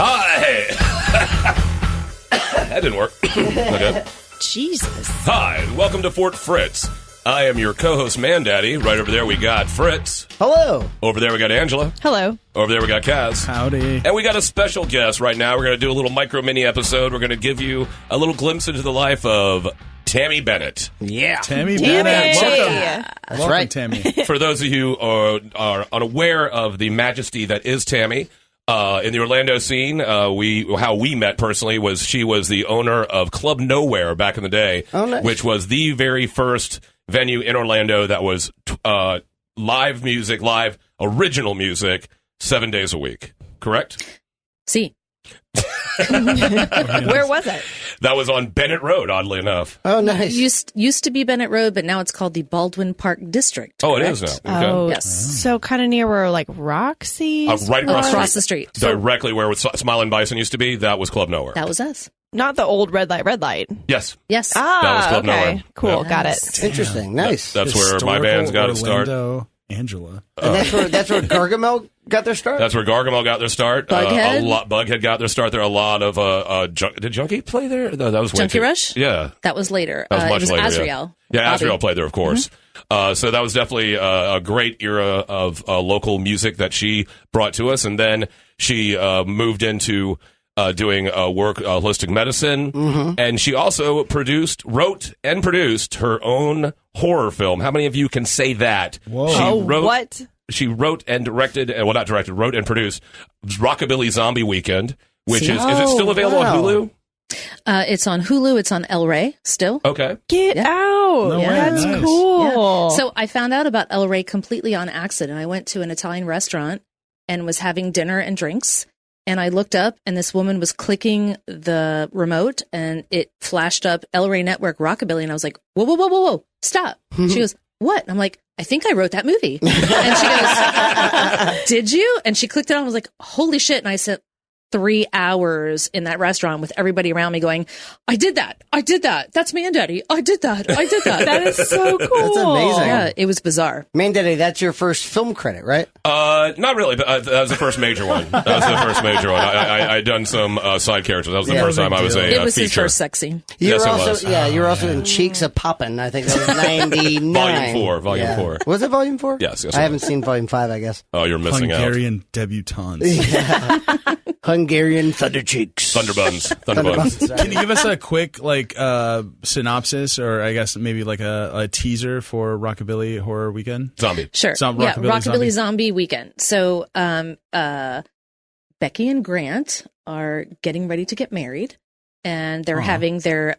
Hi. That didn't work. Okay. Jesus. Hi, and welcome to Fort Fritz. I am your co-host, Man Daddy. Right over there, we got Fritz. Hello. Over there, we got Angela. Hello. Over there, we got Kaz. Howdy. And we got a special guest right now. We're going to do a little micro-mini episode. We're going to give you a little glimpse into the life of Tammy Bennett. Yeah. Tammy Bennett. Welcome. That's Welcome, right. Tammy. For those of you who are unaware of the majesty that is Tammy, in the Orlando scene, how we met personally was she was the owner of Club Nowhere back in the day, which was the very first venue in Orlando that was live music, live original music, 7 days a week. Correct? See. Where was it? That was on Bennett Road, oddly enough. Oh, nice. Used to be Bennett Road, but now it's called the Baldwin Park District. Oh, correct? it is now. Okay. Oh, Yes. So kind of near where like Roxy, Right across the street. Directly where Smiling Bison used to be, that was Club Nowhere. That was us. not the old red light. Yes. Yes. That was Club okay, Nowhere. cool, Yeah. got it. Interesting. Nice. That's where my band's got its start. Orlando, Angela. And that's where Gargamel got their start? That's where Gargamel got their start. Bughead? Bughead got their start there. A lot of did Junkie play there? No, that was way Junkie too- Rush? Yeah, That was later. that was much it was later. Azrael. Yeah, Bobby. Azrael played there, of course. So that was definitely a great era of local music that she brought to us, and then she moved into doing work holistic medicine, and she also wrote and produced her own horror film. How many of you can say that? Whoa. What? She wrote and directed, well, not directed, wrote and produced Rockabilly Zombie Weekend, which is it still available on Hulu? It's on Hulu. It's on El Rey still. Okay. Get out. No way. That's Nice. cool. So I found out about El Rey completely on accident. I went to an Italian restaurant and was having dinner and drinks. And I looked up and this woman was clicking the remote and it flashed up El Rey Network Rockabilly. And I was like, whoa, stop. She goes, what? And I'm like, I think I wrote that movie. And she goes, did you? And she clicked it on and was like, holy shit. And I said, 3 hours in that restaurant with everybody around me going, I did that. That's Man Daddy. I did that. that is so cool. That's amazing. Yeah, it was bizarre. Man Daddy, that's your first film credit, right? Not really, but that was the first major one. I done some side characters. That was the first time I was a It was his feature. first sex scene. You Yes, were it also, was. you were also in Cheeks a Poppin'. I think that was 99. Volume 4. Was it Volume 4? Yes, it I haven't was. seen Volume 5, I guess. Oh, you're missing out. Hungarian debutantes. Hungarian Thunder Cheeks. Thunderbuns. Can you give us a quick synopsis, or I guess maybe like a teaser for Rockabilly Horror Weekend? Zombie. Sure. Rockabilly Zombie Weekend. So Becky and Grant are getting ready to get married, and they're having their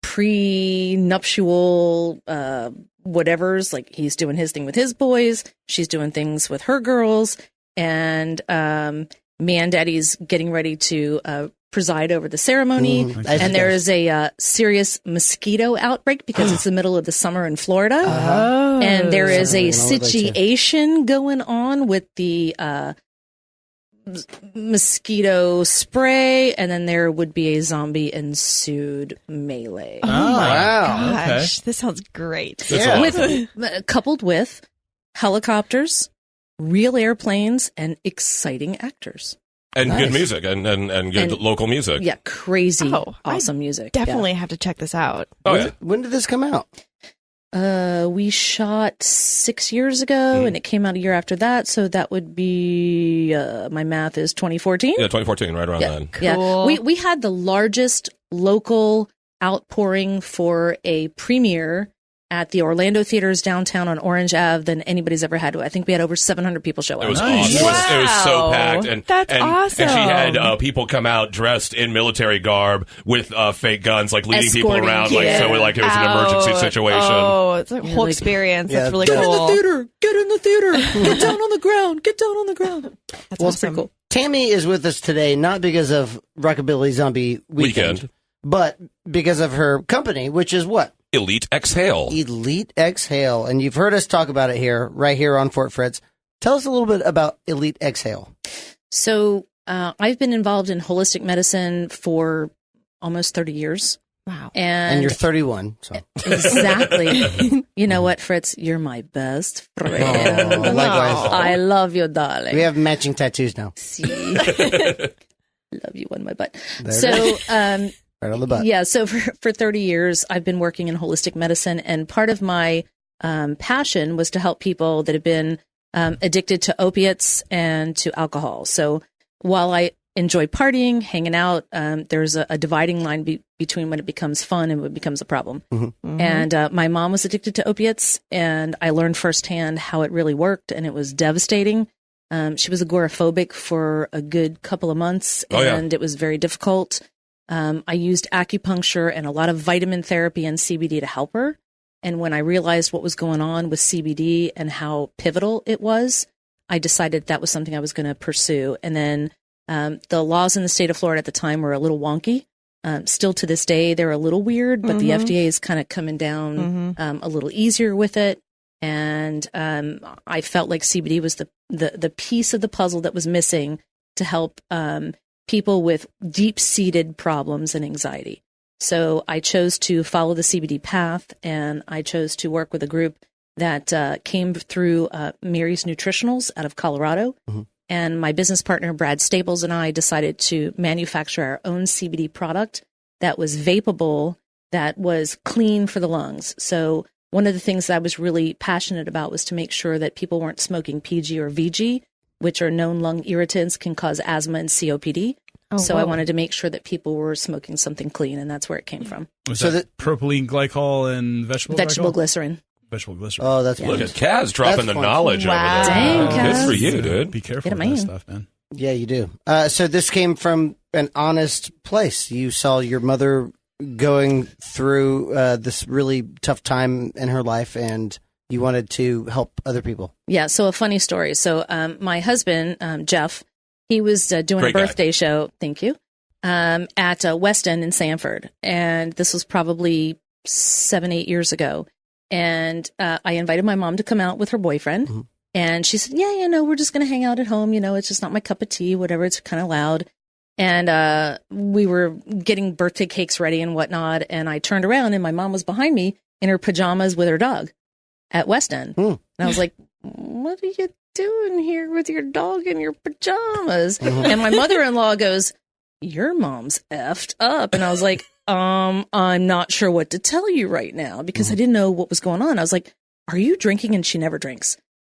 pre-nuptial whatevers. Like, he's doing his thing with his boys, she's doing things with her girls, and Man Daddy's getting ready to preside over the ceremony. And there is a serious mosquito outbreak because it's the middle of the summer in Florida. And there is a situation going on with the mosquito spray, and then there would be a zombie ensued melee. Oh, wow. Gosh, this sounds great. Coupled with helicopters, real airplanes, and exciting actors. And good music and good local music. Yeah, crazy, Oh, awesome music. Definitely have to check this out. Oh, yeah. When did this come out? We shot 6 years ago, and it came out a year after that. So that would be, my math is 2014. Yeah, 2014, right around then. Yeah, Cool. we had the largest local outpouring for a premiere at the Orlando Theaters downtown on Orange Ave than anybody's ever had. I think we had over 700 people show up. It was Nice. awesome. It was so Wow. packed. And That's and awesome. she had people come out dressed in military garb with fake guns, like leading people Escorting around, kids. it was an emergency situation. Oh, it's a whole like- experience. Yeah, That's really Get in the cool. theater! Get in the theater! Get down on the ground! Get down on the ground! That's awesome. pretty cool. Tammy is with us today, not because of Rockabilly Zombie Weekend, but because of her company, which is what? Elite Exhale. Elite Exhale. And you've heard us talk about it right here on Fort Fritz. Tell us a little bit about Elite Exhale. So I've been involved in holistic medicine for almost 30 years. Wow. And you're 31. So. Exactly. You know what, Fritz? You're my best friend. Oh, likewise. I love you, darling. We have matching tattoos now. See? Love you on my butt. There So, Right on the butt. yeah, so for 30 years, I've been working in holistic medicine, and part of my passion was to help people that have been addicted to opiates and to alcohol. So while I enjoy partying, hanging out, there's a dividing line between when it becomes fun and when it becomes a problem. And my mom was addicted to opiates, and I learned firsthand how it really worked, and it was devastating. She was agoraphobic for a good couple of months, and it was very difficult. I used acupuncture and a lot of vitamin therapy and CBD to help her. And when I realized what was going on with CBD and how pivotal it was, I decided that was something I was going to pursue. And then the laws in the state of Florida at the time were a little wonky. Still to this day, they're a little weird, but the FDA is kind of coming down a little easier with it. And I felt like CBD was the piece of the puzzle that was missing to help people with deep-seated problems and anxiety. So I chose to follow the CBD path, and I chose to work with a group that came through Mary's Nutritionals out of Colorado. And my business partner, Brad Staples, and I decided to manufacture our own CBD product that was vapable, that was clean for the lungs. So one of the things that I was really passionate about was to make sure that people weren't smoking PG or VG, which are known lung irritants, can cause asthma and COPD. I wanted to make sure that people were smoking something clean, and that's where it came from. Was that propylene glycol and vegetable glycerin? Vegetable glycerin. Oh, that's Look at Kaz dropping the fun. knowledge over there. Dang, Kaz. Good for you, dude. Be careful Get with it, that man. stuff, man. Yeah, you do. So this came from an honest place. You saw your mother going through this really tough time in her life, and you wanted to help other people. Yeah, so a funny story. So my husband, Jeff, he was doing Great a birthday show, thank you, at West End in Sanford. And this was probably 7-8 years ago. And I invited my mom to come out with her boyfriend. And she said, yeah, we're just going to hang out at home. It's just not my cup of tea, whatever. It's kind of loud. And we were getting birthday cakes ready and whatnot. And I turned around, and my mom was behind me in her pajamas with her dog at West End. And I was like, what are you doing here with your dog in your pajamas? And my mother-in-law goes, your mom's effed up. And I was like, I'm not sure what to tell you right now, because I didn't know what was going on. I was like, are you drinking? And she never drinks.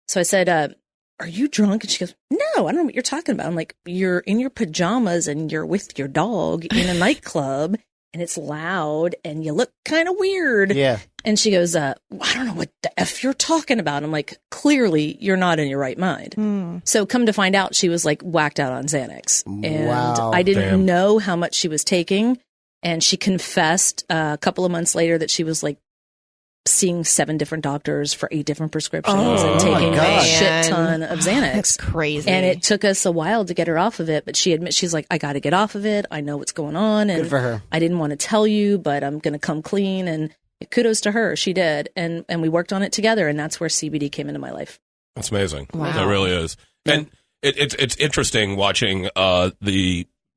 So I said, are you drunk? And she goes, no, I don't know what you're talking about. I'm like, you're in your pajamas and you're with your dog in a nightclub, and it's loud and you look kind of weird. Yeah. And she goes, I don't know what the F you're talking about. I'm like, clearly you're not in your right mind. So come to find out, she was like whacked out on Xanax. And Wow. I didn't Damn. know how much she was taking. And she confessed a couple of months later that she was like seeing 7 different doctors for 8 different prescriptions and taking a God. shit ton of Xanax. That's crazy. And it took us a while to get her off of it, but she admits, she's like, I got to get off of it. I know what's going on. And Good for her. I didn't want to tell you, but I'm going to come clean. And kudos to her. She did. And we worked on it together. And that's where CBD came into my life. That's amazing. Wow. That really is. And it's interesting watching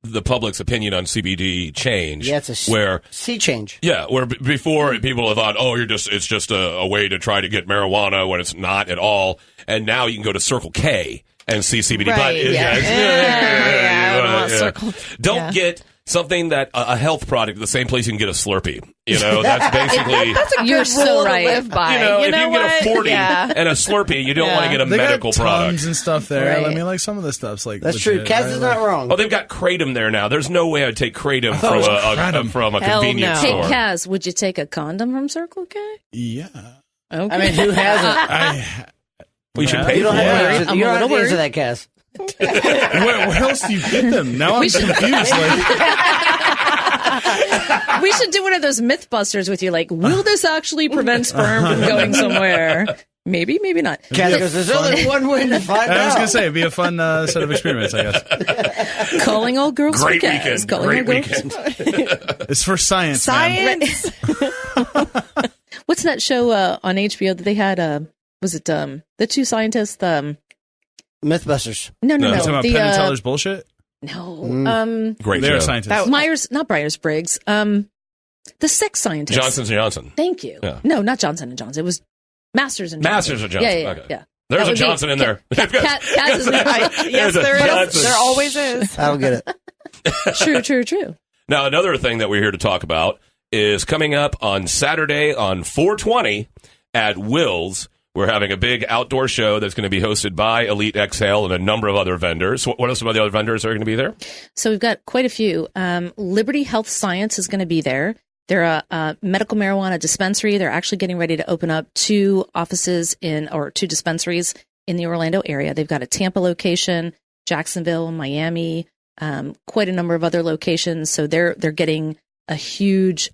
the public's opinion on CBD change. Yeah, it's a where sea change. Yeah, where before people have thought, it's just a way to try to get marijuana when it's not at all. And now you can go to Circle K and see CBD. Right, But yeah. I don't want Circle. Don't get something that a health product, the same place you can get a Slurpee. That's basically. That's a good You're rule so right. to live by. if you can get a 40 Yeah. and a Slurpee, you don't want to get a They medical got product. Tums and stuff there. Right. I mean, like some of the stuff's like That's true. legit, Kaz right? is not wrong. Oh, they've got Kratom there now. There's no way I'd take Kratom thought it was Kratom. from a Hell convenience no. Hey, store. Kaz, would you take a condom from Circle K? Yeah. Okay. I mean, who hasn't? We should Yeah. pay You don't for have it. to answer, I'm you a don't have little to answer worried. that, Kaz. Where else do you get them? Now I'm confused. We should do one of those Mythbusters with you. Like, will this actually prevent sperm from going somewhere? Maybe, maybe not. Kaz goes, there's only one way to find I was out. going to say, it'd be a fun set of experiments, I guess. Calling all girls Great for Kaz. weekend. Calling Great all girls. weekend. It's for science, man. Science. What's that show on HBO that they had? Was it the 2 scientists? Mythbusters. No. You talking about The, Penn and Teller's bullshit? no. Great They're show. scientists. Not Myers-Briggs. The sex scientist. Johnson & Johnson. Thank you. Yeah. No, not Johnson & Johnson. It was Masters & Johnson. Masters of Johnson. Yeah. Okay. Yeah. There's That a would be- Johnson in there. Kaz is Yes, There's a there is. Johnson. There always is. I don't get it. True. Now, another thing that we're here to talk about is coming up on Saturday on 420 at Will's. We're having a big outdoor show that's going to be hosted by Elite Exhale and a number of other vendors. What are some of the other vendors that are going to be there? So we've got quite a few. Liberty Health Science is going to be there. They're a medical marijuana dispensary. They're actually getting ready to open up two dispensaries in the Orlando area. They've got a Tampa location, Jacksonville, Miami, quite a number of other locations. So they're getting a huge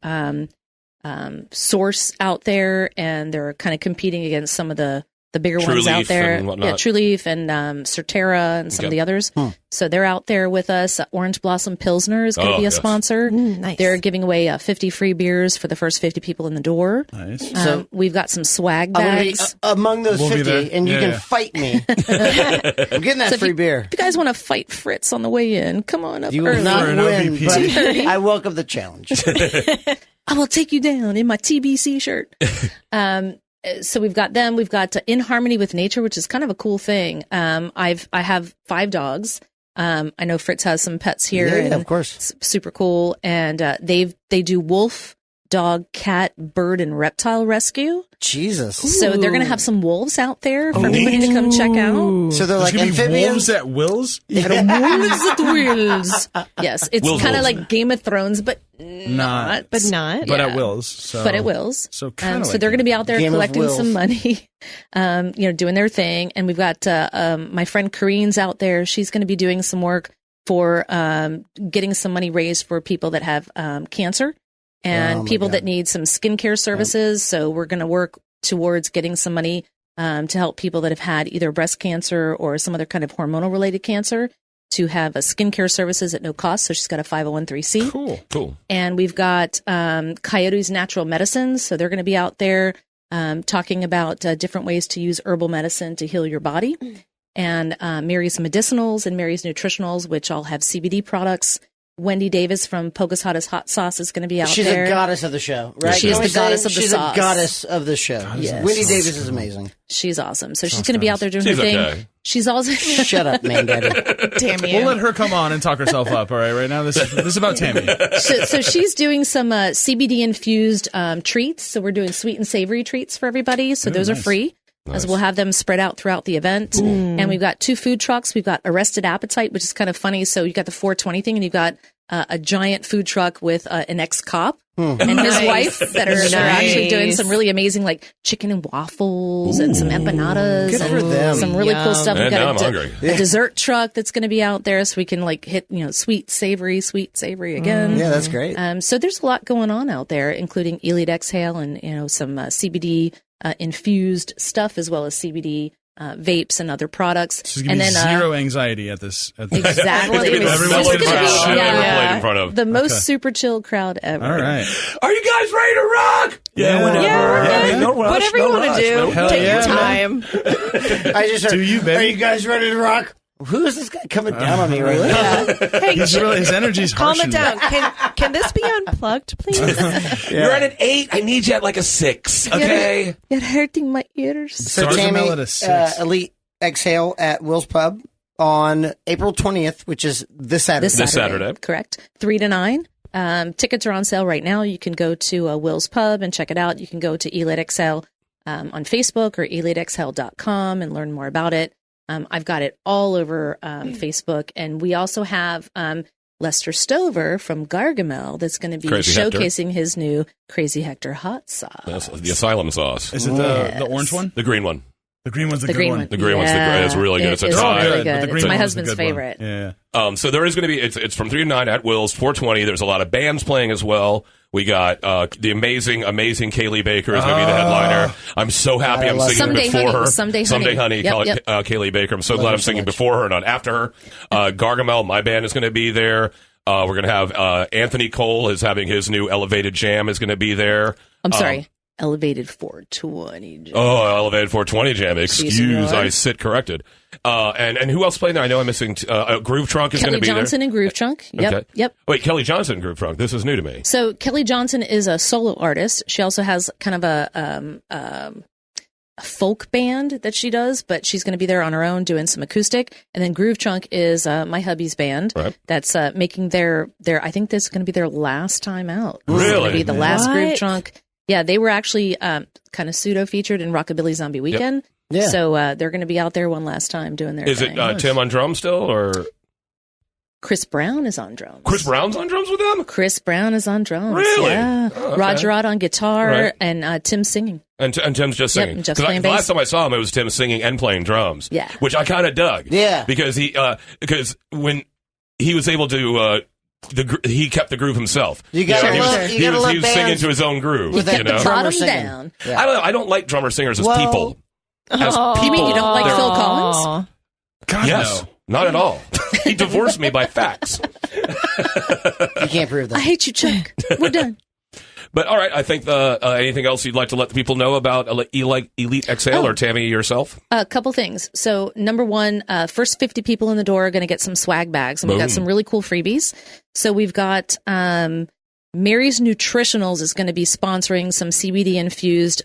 source out there, and they're kind of competing against some of the bigger True ones out Leaf there. and whatnot. Yeah, True Leaf and Certera and some of the others. So they're out there with us. Orange Blossom Pilsner is going to be a sponsor. Nice. They're giving away 50 free beers for the first 50 people in the door. Nice. So- We've got some swag I'm going bags. to be among those We'll be 50, there. and you Yeah, can yeah. fight me. I'm getting that So if free you- beer. If you guys want to fight Fritz on the way in, come on up You will early. not For an win, OBP. but I welcome the challenge. I will take you down in my TBC shirt. So we've got them. We've got In Harmony with Nature, which is kind of a cool thing. I have 5 dogs. I know Fritz has some pets here. Yeah, and of course. it's super cool. And they do wolf, dog, cat, bird, and reptile rescue. Jesus. So they're going to have some wolves out there for everybody to come check out. So they're There's like gonna be amphibians? wolves at Will's? Wolves at Will's. Yes, it's Will's kind of wolves. like Game of Thrones, but Not. But not. But Yeah. at Will's. So. But it wills. So kinda so like they're going to be out there Game of collecting Wills. some money, doing their thing. And we've got my friend Kareen's out there. She's going to be doing some work for getting some money raised for people that have cancer and Oh, my people God. that need some skincare services. So we're going to work towards getting some money to help people that have had either breast cancer or some other kind of hormonal related cancer to have skincare services at no cost. So she's got a 501(c)(3). Cool. And we've got Coyote's Natural Medicines. So they're going to be out there talking about different ways to use herbal medicine to heal your body. And Mary's Medicinals and Mary's Nutritionals, which all have CBD products. Wendy Davis from Pogus Hottest Hot Sauce is going to be out She's there. a goddess of the show, right? She is Can we the goddess say of the she's sauce. a goddess of the show. Yes. Wendy Davis is amazing. She's awesome. So she's going to be out there doing She's her thing. okay. She's also Shut up, man, daddy. Damn you. We'll let her come on and talk herself up, all right? Right now, this is about Tammy. so she's doing some CBD infused treats. So we're doing sweet and savory treats for everybody. So those are nice. free. As we'll have them spread out throughout the event. And we've got 2 food trucks. We've got Arrested Appetite, which is kind of funny. So you got the 420 thing, and you've got a giant food truck with an ex-cop and his wife that are actually doing some really amazing, like chicken and waffles and some empanadas Good and for them. some really cool stuff. Man, We've now I'm got hungry. a dessert truck that's going to be out there, so we can like hit sweet savory again. Yeah, that's great. So there's a lot going on out there, including Elite Exhale and some CBD infused stuff, as well as CBD vapes and other products. She's going to be zero anxiety at this. Exactly. Everyone's It's gonna gonna be be, shit in front of. the most super chill crowd ever. All right. Are you guys ready to rock? Yeah, whenever. Yeah, we're Yeah, good. no rush, Whatever no you want rush, to do, no Hell take yeah, your man. time. I just heard, Do you, baby? Are you guys ready to rock? Who is this guy coming down on me right now? Hey, His energy's calm harsh. it down. Can this be unplugged, please? You're at an 8. I need you at like a 6. Okay. You're hurting my ears. So Stars and Tammy, Melody, 6. Elite Exhale at Will's Pub on April 20th, which is this Saturday. This Saturday. Saturday. Correct. 3 to 9. Tickets are on sale right now. You can go to Will's Pub and check it out. You can go to Elite XL on Facebook or elitexl.com and learn more about it. I've got it all over Facebook. And we also have Lester Stover from Gargamel that's going to be Crazy Hector. showcasing his new Crazy Hector hot sauce. That's the asylum sauce. Is it the orange one? The green one. The green one's the, The good green one. one. The green one's the great. It's really good. It's a It's tie. really but the good. green It's my one was the husband's good one. favorite. Yeah. So there is going to be, it's from 3 to 9 at Will's, 420. There's a lot of bands playing as well. We got the amazing Kaylee Baker is going to be the headliner. I'm so happy I I'm love singing Someday before Honey. her. Someday Honey. Yep. Kaylee Baker. I'm so glad her I'm so singing much. before her and not after her. Gargamel, my band, is going to be there. We're going to have Anthony Cole is having his new Elevated Jam is going to be there. I'm sorry. Elevated 420. Oh, Elevated 420 Jam. Excuse, senor. I sit corrected. And who else playing there? I know I'm missing. Groove Trunk is going Kelly to be Johnson and Groove Trunk. Yep. Okay. Yep. Wait, Kelly Johnson and Groove Trunk. This is new to me. So Kelly Johnson is a solo artist. She also has kind of a folk band that she does, but she's going to be there on her own doing some acoustic. And then Groove Chunk is my hubby's band that's making their I think this is going to be their last time out. This is going to be the last Groove Chunk. Yeah, they were actually kind of pseudo featured in Rockabilly Zombie Weekend. Yeah. So they're going to be out there one last time doing their thing. Is it Tim on drums still, or Chris Brown is on drums? Chris Brown's on drums with them? Chris Brown is on drums. Really? Yeah. Oh, okay. Roger Ott on guitar and Tim singing. And Tim's just singing. Yep, just playing the bass. last time I saw him, it was Tim singing and playing drums. Yeah. Which I kind of dug. Yeah. Because when he was able to, he kept the groove himself. You gotta he was singing to his own groove. With that Bottom singing. down. Yeah. I don't like drummer singers as people. As You mean you don't like Phil Collins? God, yes. no. Not at all. He divorced me by fax. You can't prove that. I hate you, Chuck. We're done. But all right, I think anything else you'd like to let the people know about Elite Exhale or Tammy yourself? A couple things. So number one, first 50 people in the door are going to get some swag bags, and we've got some really cool freebies. So we've got Mary's Nutritionals is going to be sponsoring some CBD infused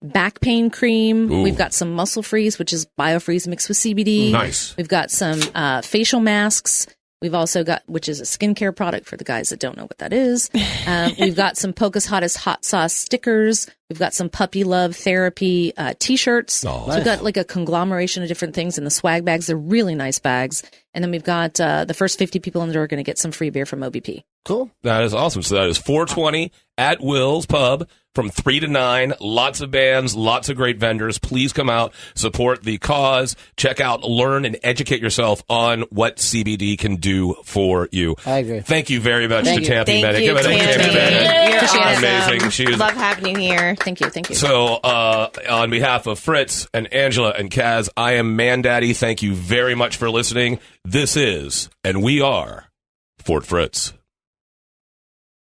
back pain cream. Ooh. We've got some Muscle Freeze, which is BioFreeze mixed with CBD. Nice. We've got some facial masks. We've also got, which is a skincare product for the guys that don't know what that is. We've got some Polka's Hottest Hot Sauce stickers. We've got some Puppy Love Therapy T-shirts. Oh, so we've got like a conglomeration of different things in the swag bags. They're really nice bags. And then we've got the first 50 people in the door are going to get some free beer from OBP. Cool. That is awesome. So that is 420 at Will's Pub from 3 to 9. Lots of bands, lots of great vendors. Please come out, support the cause. Check out, learn, and educate yourself on what CBD can do for you. I agree. Thank you very much to Tammy Thank Bennett. you, Give it up, Tammy. Tammy Bennett. You're Amazing. awesome. She is Love having you here. Thank you. So, on behalf of Fritz and Angela and Kaz, I am Man Daddy. Thank you very much for listening. This is, and we are, Fort Fritz.